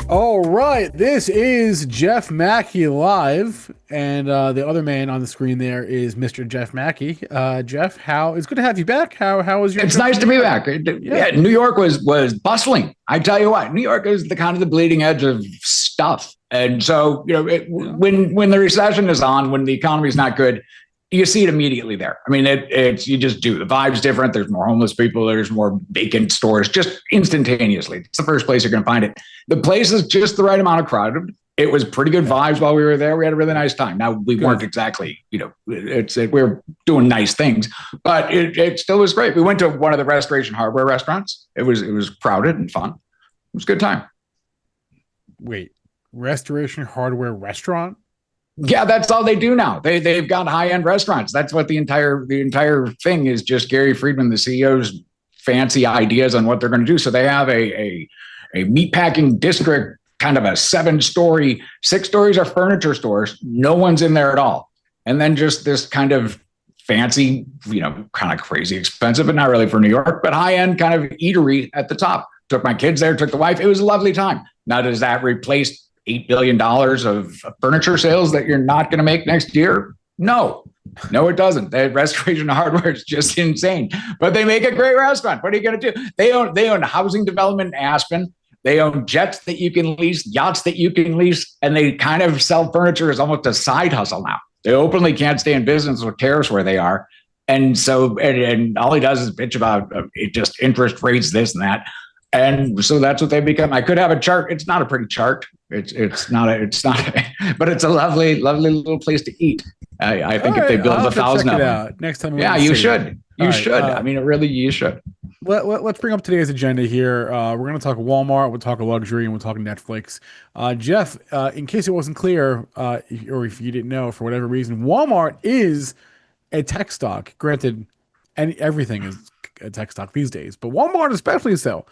All right, this is Jeff Mackey live, and the other man on the screen there is Mr. Jeff Mackey. Jeff, how it's good to have you back. How was your It's trip to nice New to be York? back. Yeah, Yeah, New York was bustling. I tell you what, New York is the kind of the bleeding edge of stuff. And so, yeah. when the recession is on, when the economy is not good, you see it immediately there. I mean, it's you just do. The vibe's different. There's more homeless people. There's more vacant stores, just instantaneously. It's the first place you're going to find it. The place is just the right amount of crowded. It was pretty good Yeah, vibes while we were there. We had a really nice time. Now we weren't good. exactly, we were doing nice things, but it still was great. We went to one of the Restoration Hardware restaurants. It was crowded and fun. It was a good time. Wait, Restoration Hardware Restaurant? Yeah, that's all they do now. They've got high end restaurants. That's what the entire thing is. Just Gary Friedman, the CEO's fancy ideas on what they're going to do. So they have a meatpacking district, kind of a 7-story. 6 stories are furniture stores. No one's in there at all. And then just this kind of fancy, kind of crazy expensive, but not really for New York, but high end kind of eatery at the top. Took my kids there, took the wife. It was a lovely time. Now, does that replace $8 billion of furniture sales that you're not going to make next year? No, it doesn't. The Restoration Hardware is just insane, but they make a great restaurant. What are you going to do? They own housing development in Aspen. They own jets that you can lease, yachts that you can lease, and they kind of sell furniture as almost a side hustle now. They openly can't stay in business with tariffs where they are. And so, and all he does is bitch about just interest rates, this and that. And so that's what they become. I could have a chart. It's not a pretty chart. But it's a lovely, lovely little place to eat. I think All if they right, build I'll a have to check thousand it of them, out next time. yeah, you should. All You right, should. I mean, really, you should. let's bring up today's agenda here. We're going to talk Walmart, we'll talk luxury, and we'll talk Netflix. Jeff, in case it wasn't clear, or if you didn't know for whatever reason, Walmart is a tech stock. Granted, everything is a tech stock these days, but Walmart especially so.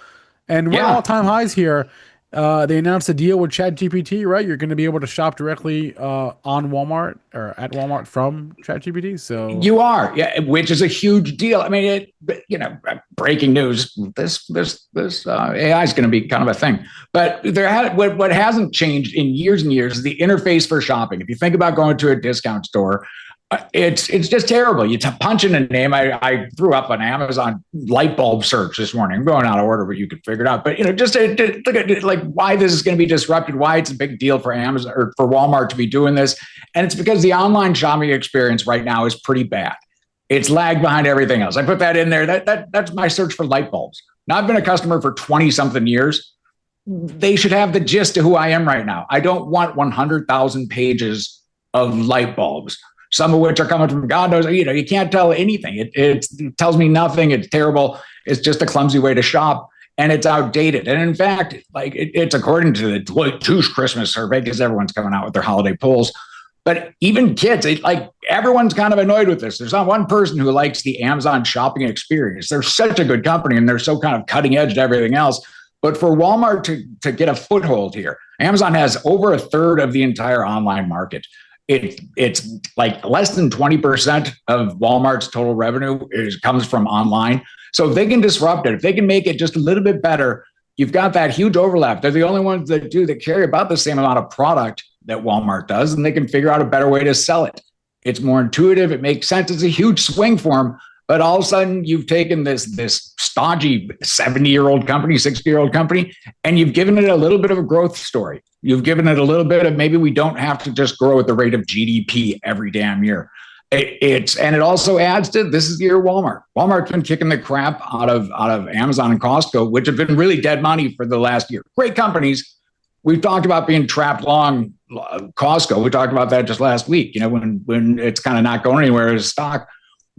And we're Yeah, all-time highs here. They announced a deal with ChatGPT, right? You're going to be able to shop directly on Walmart or at Walmart from ChatGPT. So, you are. Yeah, which is a huge deal. I mean, breaking news. This AI is going to be kind of a thing. But what hasn't changed in years and years is the interface for shopping. If you think about going to a discount store, it's just terrible. You punch in a name. I threw up an Amazon light bulb search this morning. I'm going out of order, but you could figure it out. But just to look at like why this is going to be disrupted, why it's a big deal for Amazon or for Walmart to be doing this, and it's because the online shopping experience right now is pretty bad. It's lagged behind everything else. I put that in there. That's my search for light bulbs. Now I've been a customer for 20 something years. They should have the gist of who I am right now. I don't want 100,000 pages of light bulbs, some of which are coming from God knows, you can't tell anything. It tells me nothing. It's terrible. It's just a clumsy way to shop and it's outdated. And in fact, like it's according to the Deloitte Christmas survey, because everyone's coming out with their holiday polls. But even kids, like everyone's kind of annoyed with this. There's not one person who likes the Amazon shopping experience. They're such a good company and they're so kind of cutting edge to everything else. But for Walmart to get a foothold here, Amazon has over a third of the entire online market. It's like less than 20% of Walmart's total revenue comes from online. So if they can disrupt it, if they can make it just a little bit better, you've got that huge overlap. They're the only ones that carry about the same amount of product that Walmart does, and they can figure out a better way to sell it. It's more intuitive. It makes sense. It's a huge swing for them. But all of a sudden, you've taken this stodgy 70-year-old company, 60-year-old company, and you've given it a little bit of a growth story. You've given it a little bit of maybe we don't have to just grow at the rate of GDP every damn year. It also adds to this is the year of Walmart. Walmart's been kicking the crap out of Amazon and Costco, which have been really dead money for the last year. Great companies. We've talked about being trapped long. Costco, we talked about that just last week. When it's kind of not going anywhere as a stock.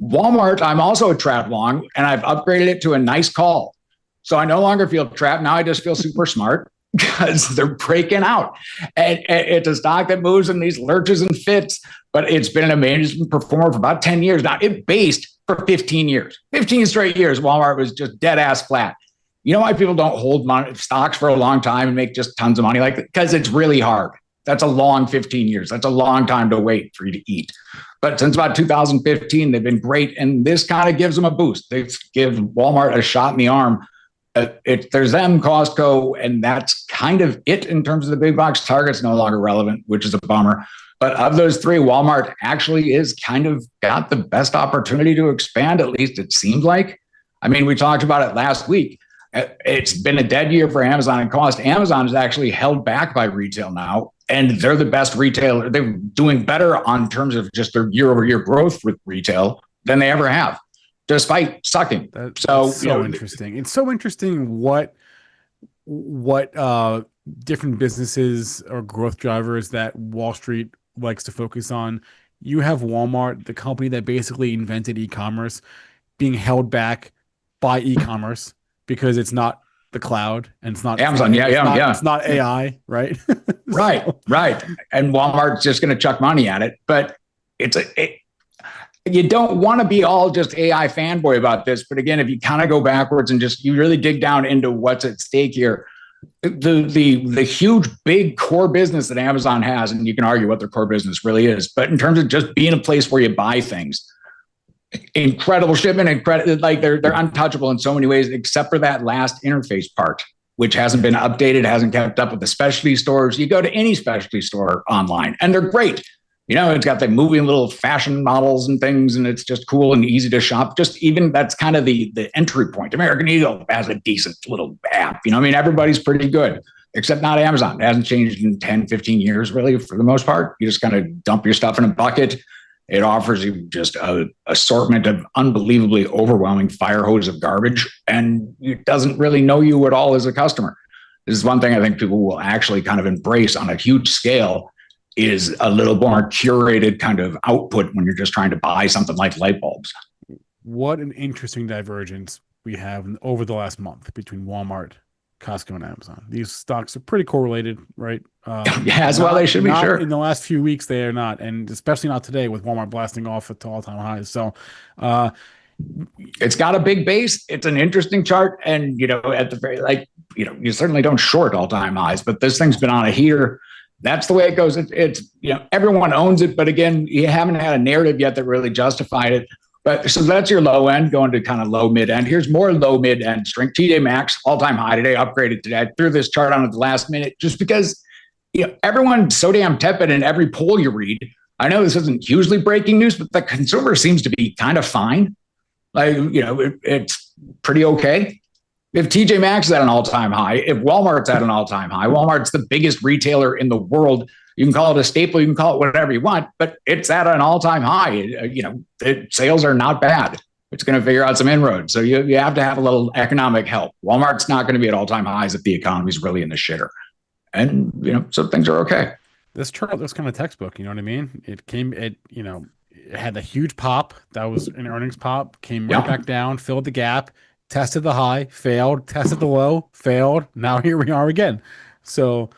Walmart, I'm also trapped long, and I've upgraded it to a nice call. So I no longer feel trapped. Now I just feel super smart because they're breaking out. And it's a stock that moves in these lurches and fits, but it's been an amazing performer for about 10 years. Now it based for 15 years. 15 straight years, Walmart was just dead ass flat. You know why people don't hold stocks for a long time and make just tons of money like that? Because it's really hard. That's a long 15 years. That's a long time to wait for you to eat. But since about 2015, they've been great. And this kind of gives them a boost. They give Walmart a shot in the arm There's them, Costco, and that's kind of it in terms of the big box. Target's no longer relevant, which is a bummer. But of those three, Walmart actually is kind of got the best opportunity to expand, at least it seems like. I mean, we talked about it last week. It's been a dead year for Amazon and cost. Amazon is actually held back by retail now, and they're the best retailer. They're doing better on terms of just their year-over-year growth with retail than they ever have, despite sucking. That's so interesting. It's so interesting what different businesses or growth drivers that Wall Street likes to focus on. You have Walmart, the company that basically invented e-commerce, being held back by e-commerce because it's not the cloud and it's not Amazon. It's not AI, right? Right. And Walmart's just going to chuck money at it, but you don't want to be all just AI fanboy about this. But again, if you kind of go backwards and just you really dig down into what's at stake here, the huge big core business that Amazon has, and you can argue what their core business really is, but in terms of just being a place where you buy things, incredible shipment and credit, like they're untouchable in so many ways, except for that last interface part, which hasn't been updated, hasn't kept up with the specialty stores. You go to any specialty store online and they're great. It's got the moving little fashion models and things, and it's just cool and easy to shop. Just even that's kind of the entry point. American Eagle has a decent little app. Everybody's pretty good, except not Amazon. It hasn't changed in 10, 15 years, really, for the most part. You just kind of dump your stuff in a bucket. It offers you just an assortment of unbelievably overwhelming fire hose of garbage, and it doesn't really know you at all as a customer. This is one thing I think people will actually kind of embrace on a huge scale, is a little more curated kind of output when you're just trying to buy something like light bulbs. What an interesting divergence we have over the last month between Walmart, Costco, and Amazon. These stocks are pretty correlated, right? They should be, sure. In the last few weeks, they are not, and especially not today with Walmart blasting off at all-time highs. So it's got a big base. It's an interesting chart, and at the very you certainly don't short all-time highs, but this thing's been on a heater. That's the way it goes. It's everyone owns it, but again, you haven't had a narrative yet that really justified it. But so that's your low end, going to kind of low mid end. Here's more low mid end strength. TJ Maxx all-time high today, upgraded today. I threw this chart on at the last minute just because everyone's so damn tepid in every poll you read. I know this isn't hugely breaking news, but the consumer seems to be kind of fine. It's pretty okay. If TJ Maxx is at an all-time high, if Walmart's at an all-time high, Walmart's the biggest retailer in the world. You can call it a staple, you can call it whatever you want, but it's at an all-time high. Sales are not bad. It's going to figure out some inroads. So you have to have a little economic help. Walmart's not going to be at all-time highs if the economy's really in the shitter. And, so things are okay. This chart looks kind of textbook, you know what I mean? It had a huge pop. That was an earnings pop, came right back down, filled the gap, tested the high, failed, tested the low, failed. Now here we are again. So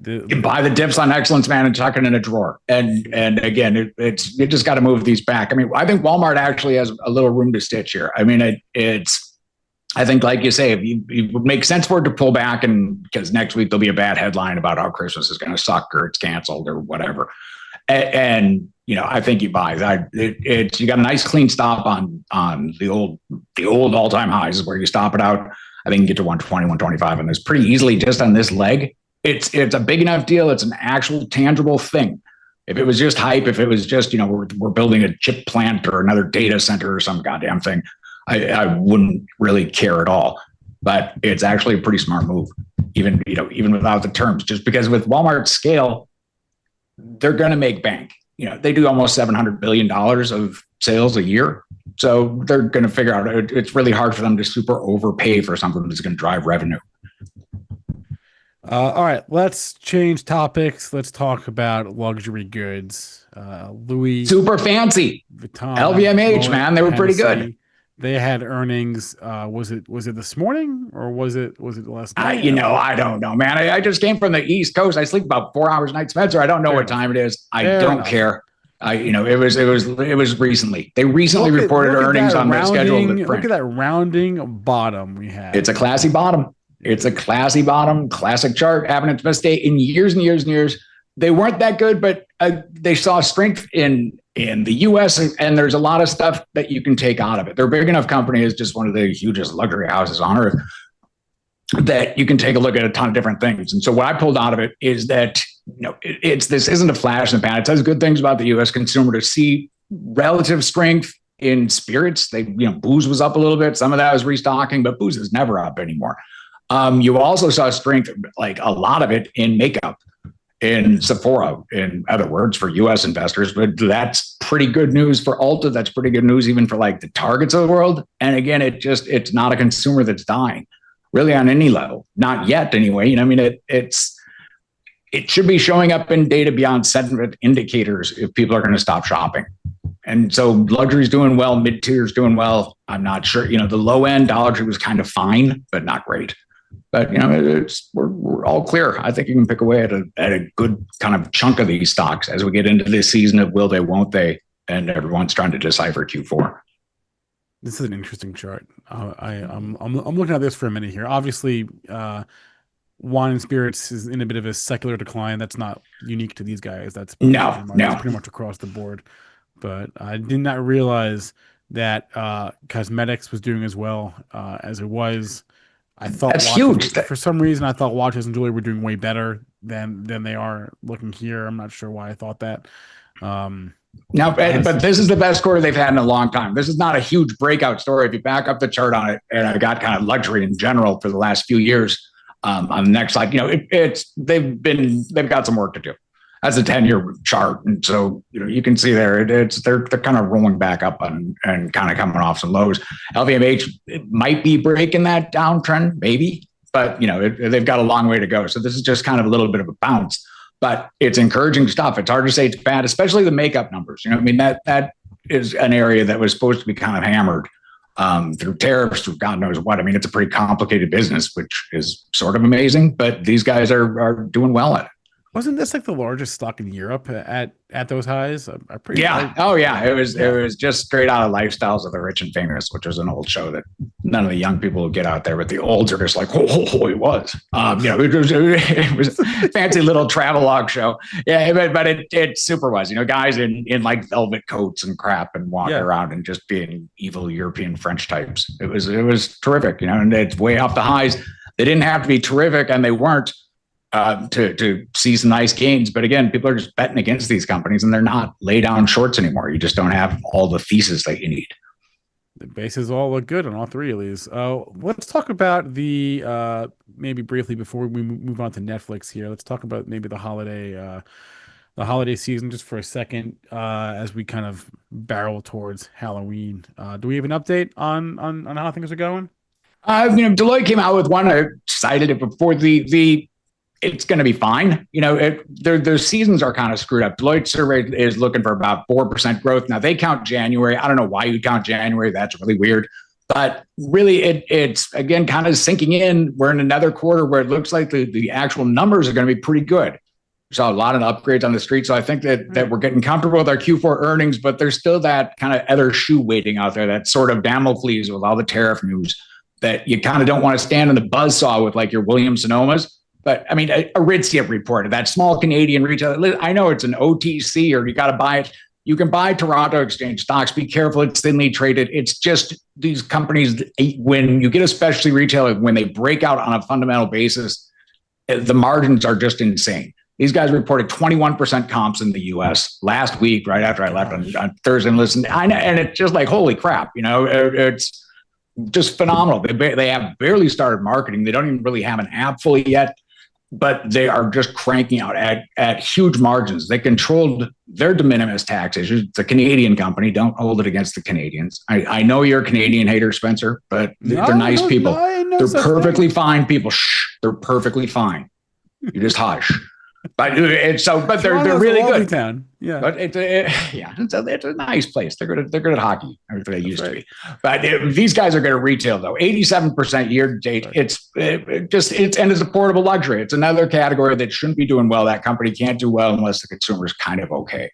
you buy the dips on excellence, man, and tuck it in a drawer. And again, you just got to move these back. I mean, I think Walmart actually has a little room to stitch here. I mean, I think, like you say, it would make sense for it to pull back, and because next week there'll be a bad headline about how Christmas is going to suck or it's canceled or whatever. And I think you buy that. You got a nice clean stop on the old all-time highs is where you stop it out. I think you get to 120, 125 on this pretty easily just on this leg. It's a big enough deal. It's an actual tangible thing. If it was just hype, if it was just, we're building a chip plant or another data center or some goddamn thing, I wouldn't really care at all. But it's actually a pretty smart move, even without the terms, just because with Walmart's scale, they're going to make bank. They do almost $700 billion of sales a year. So they're going to figure out it's really hard for them to super overpay for something that's going to drive revenue. All right, let's change topics. Let's talk about luxury goods. Louis, super fancy Vuitton, LVMH, man, they were pretty good. They had earnings. Was it this morning or was it last night? I don't know, man. I just came from the East Coast. I sleep about 4 hours a night, Spencer. I don't know what time it is. I don't care. It was recently. They recently reported earnings on their schedule. Look at that rounding bottom we have. It's a classy bottom. It's a classy bottom, classic chart, having its best day in years and years and years. they weren't that good, but they saw strength in the U.S. and there's a lot of stuff that you can take out of it. They're a big enough company. It's just one of the hugest luxury houses on earth that you can take a look at a ton of different things. And so what I pulled out of it is that this isn't a flash in the pan. It says good things about the U.S. consumer to see relative strength in spirits. Booze was up a little bit. Some of that was restocking, but booze is never up anymore. You also saw strength, like a lot of it, in makeup, in Sephora, in other words, for U.S. investors. But that's pretty good news for Ulta. That's pretty good news even for like the Targets of the world. And again, it's not a consumer that's dying, really, on any level. Not yet, anyway. It should be showing up in data beyond sentiment indicators if people are going to stop shopping. And so luxury is doing well, mid-tier is doing well. I'm not sure. The low end Dollar Tree was kind of fine, but not great. But we're all clear. I think you can pick away at a good kind of chunk of these stocks as we get into this season of will they, won't they, and everyone's trying to decipher Q4. This is an interesting chart. I'm looking at this for a minute here. Obviously, wine and spirits is in a bit of a secular decline. That's not unique to these guys. That's pretty much across the board. But I did not realize that cosmetics was doing as well as it was. I thought that's huge. For some reason, I thought watches and jewelry were doing way better than they are looking here. I'm not sure why I thought that. But this is the best quarter they've had in a long time. This is not a huge breakout story. If you back up the chart on it, and I got kind of luxury in general for the last few years. On the next slide, they've got some work to do. That's a 10-year chart, and so you can see there they're kind of rolling back up and kind of coming off some lows. LVMH, it might be breaking that downtrend, maybe, but they've got a long way to go. So this is just kind of a little bit of a bounce, but it's encouraging stuff. It's hard to say it's bad, especially the makeup numbers. That is an area that was supposed to be kind of hammered through tariffs, through God knows what. It's a pretty complicated business, which is sort of amazing, but these guys are doing well at it. Wasn't this like the largest stock in Europe at those highs? It was just straight out of Lifestyles of the Rich and Famous, which was an old show that none of the young people will get out there, but the olds are just like, it was. It was a fancy little travelogue show. Yeah, but it super was. Guys in like velvet coats and crap and walking around and just being evil European French types. It was terrific. And it's way off the highs. They didn't have to be terrific, and they weren't. To see some nice gains. But again, people are just betting against these companies and they're not lay down shorts anymore. You just don't have all the thesis that you need. The bases all look good on all three of these. Let's talk about the maybe briefly before we move on to Netflix here. Let's talk about maybe the holiday season just for a second as we kind of barrel towards Halloween. Do we have an update on how things are going? Deloitte came out with one. I cited it before it's going to be fine. Their seasons are kind of screwed up. Deloitte survey is looking for about 4% growth. Now they count January. I don't know why you count January. That's really weird. But really, it's again kind of sinking in. We're in another quarter where it looks like the actual numbers are going to be pretty good. We saw a lot of upgrades on the street. So I think that we're getting comfortable with our Q4 earnings, but there's still that kind of other shoe waiting out there, that sort of Damocles with all the tariff news that you kind of don't want to stand in the buzzsaw with like your Williams Sonomas. But Aritzia reported that small Canadian retailer. I know it's an OTC or you got to buy it. You can buy Toronto Exchange stocks. Be careful. It's thinly traded. It's just these companies, when you get a specialty retailer, when they break out on a fundamental basis, the margins are just insane. These guys reported 21% comps in the US last week, right after I left on Thursday and listened. And it's just like, holy crap, it's just phenomenal. They have barely started marketing. They don't even really have an app fully yet. But they are just cranking out at huge margins. They controlled their de minimis tax issues. It's a Canadian company. Don't hold it against the Canadians. I know you're a Canadian hater, Spencer, but they're nice people. They're perfectly fine people. Shh, they're perfectly fine. You just hush. But they're really good. Town. Yeah, but it's a nice place. They're good at hockey. They used to be. But these guys are good at retail though. 87% year to date. It's a portable luxury. It's another category that shouldn't be doing well. That company can't do well unless the consumer is kind of okay.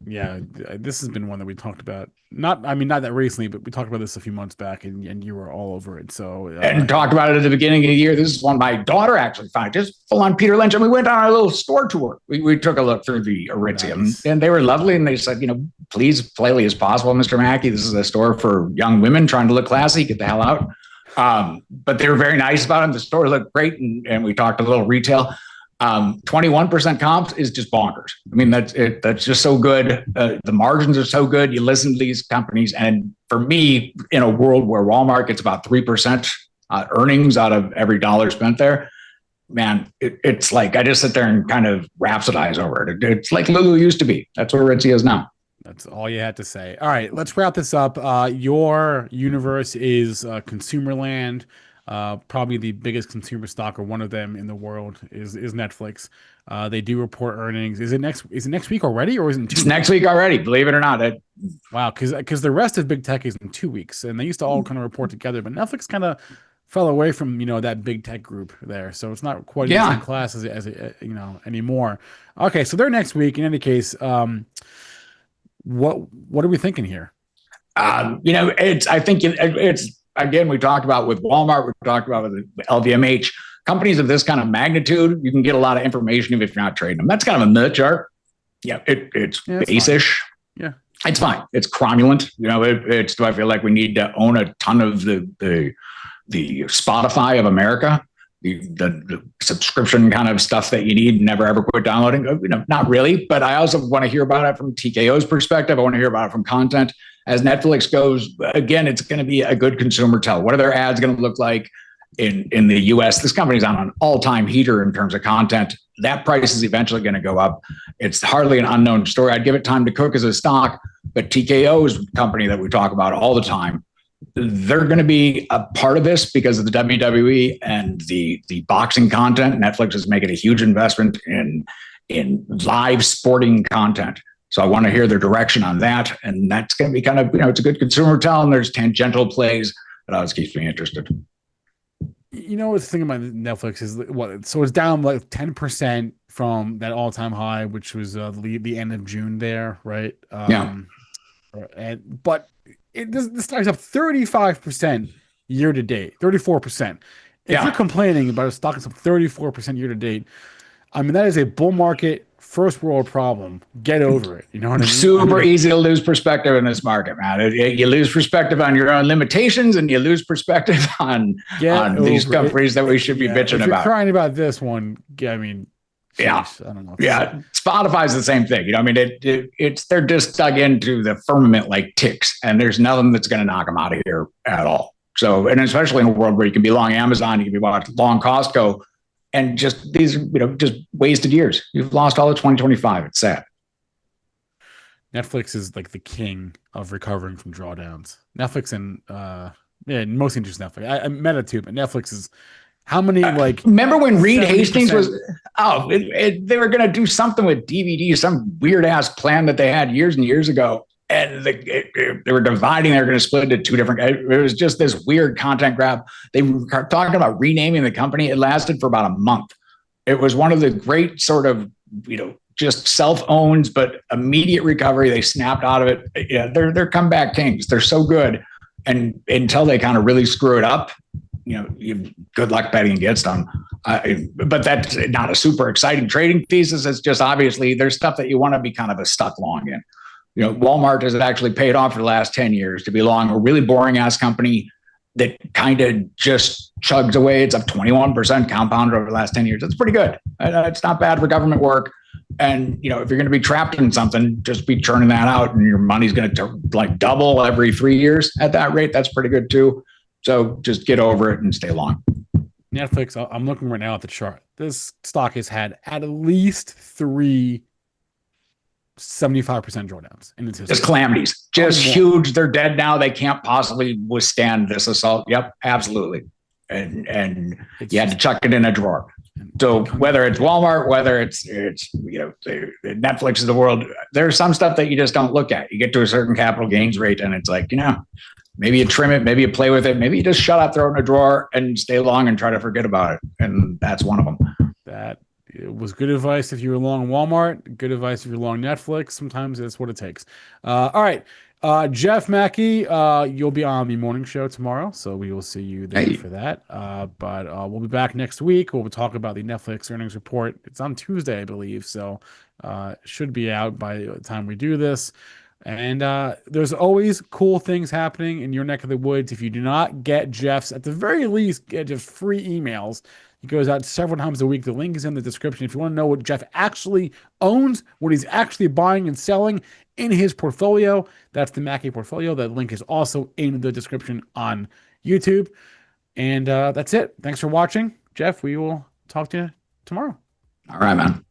Yeah, this has been one that we talked about. Not, I mean, not that recently, but we talked about this a few months back, and you were all over it. So, And talked about it at the beginning of the year. This is one my daughter actually found, just full on Peter Lynch. And we went on a little store tour. We took a look through the Aritzia, nice. and they were lovely. And they said, please, politely as possible, Mr. Macke, this is a store for young women trying to look classy. Get the hell out. But they were very nice about it. The store looked great. And we talked a little retail. 21% comps is just bonkers. I mean, that's it. That's just so good. The margins are so good. You listen to these companies. And for me, in a world where Walmart gets about 3% earnings out of every dollar spent there, man, it's like I just sit there and kind of rhapsodize over it. It's like Lulu used to be. That's where Ritzy is now. That's all you had to say. All right, let's wrap this up. Your universe is consumer land. Probably the biggest consumer stock, or one of them in the world, is Netflix. They do report earnings. Is it next week already, or is it in 2 weeks? It's next week already, believe it or not. Wow, because the rest of big tech is in 2 weeks, and they used to all kind of report together, but Netflix kind of fell away from that big tech group there, so it's not quite in the same class as anymore. Okay, so they're next week. In any case, what are we thinking here? I think it's again, we talked about with Walmart, we talked about with LVMH, companies of this kind of magnitude. You can get a lot of information if you're not trading them. That's kind of a nut chart. Yeah, it's base-ish. Yeah, it's fine. It's cromulent. Do I feel like we need to own a ton of the Spotify of America? The subscription kind of stuff that you need and never ever quit downloading? Not really. But I also want to hear about it from TKO's perspective. I want to hear about it from content. As Netflix goes, again, it's going to be a good consumer tell. What are their ads going to look like in the US? This company's on an all-time heater in terms of content. That price is eventually going to go up. It's hardly an unknown story. I'd give it time to cook as a stock, but TKO's company that we talk about all the time, they're going to be a part of this because of the WWE and the boxing content. Netflix is making a huge investment in live sporting content. So I want to hear their direction on that. And that's going to be kind of, it's a good consumer tell, and there's tangential plays that always keeps me interested. What's the thing about Netflix is so it's down like 10% from that all-time high, which was the end of June there, right? But this stock's up 35% year to date, 34%. If you're complaining about a stock that's up 34% year to date, I mean, that is a bull market, first world problem. Get over it. You know what I mean? Super easy to lose perspective in this market, man. You lose perspective on your own limitations, and you lose perspective on these companies that we should be bitching if you're about. Crying about this one, I mean, I don't know. Spotify's the same thing. They're just dug into the firmament like ticks, and there's nothing that's going to knock them out of here at all. So, and especially in a world where you can be long Amazon, you can be long Costco, and just these, just wasted years. You've lost all of 2025. It's sad. Netflix is like the king of recovering from drawdowns. Netflix and mostly just Netflix. I Meta too, but Netflix is how many remember when Reed Hastings was they were going to do something with DVD, some weird ass plan that they had years and years ago, and they were dividing. They were going to split into two different. It was just this weird content grab. They were talking about renaming the company. It lasted for about a month. It was one of the great sort of just self-owns but immediate recovery. They snapped out of it. Yeah, they're comeback kings. They're so good, and until they kind of really screw it up, good luck betting against them. But that's not a super exciting trading thesis. It's just obviously there's stuff that you want to be kind of a stuck long in. Walmart has actually paid off for the last 10 years to be long, a really boring ass company that kind of just chugs away. It's up 21% compounded over the last 10 years. That's pretty good. It's not bad for government work. And, if you're going to be trapped in something, just be churning that out, and your money's going to double every 3 years at that rate. That's pretty good too. So just get over it and stay long. Netflix, I'm looking right now at the chart. This stock has had at least 3 75% drawdowns in its history. Just calamities, just huge. They're dead now. They can't possibly withstand this assault. Yep, absolutely. And you had to chuck it in a drawer. So whether it's Walmart, whether it's Netflix of the world, there's some stuff that you just don't look at. You get to a certain capital gains rate, and it's like, maybe you trim it, maybe you play with it, maybe you just shut up, throw it in a drawer, and stay long and try to forget about it. And that's one of them. That It was good advice if you were long Walmart, good advice if you're long Netflix. Sometimes that's what it takes. All right. Jeff Macke, you'll be on the morning show tomorrow, so we will see you there Hey, for that. But we'll be back next week. We'll talk about the Netflix earnings report. It's on Tuesday, I believe, so should be out by the time we do this. And there's always cool things happening in your neck of the woods. If you do not get Jeff's, at the very least, get just free emails. He goes out several times a week. The link is in the description. If you want to know what Jeff actually owns, what he's actually buying and selling in his portfolio, that's the Macke portfolio. That link is also in the description on YouTube. And that's it. Thanks for watching. Jeff, we will talk to you tomorrow. all right, man.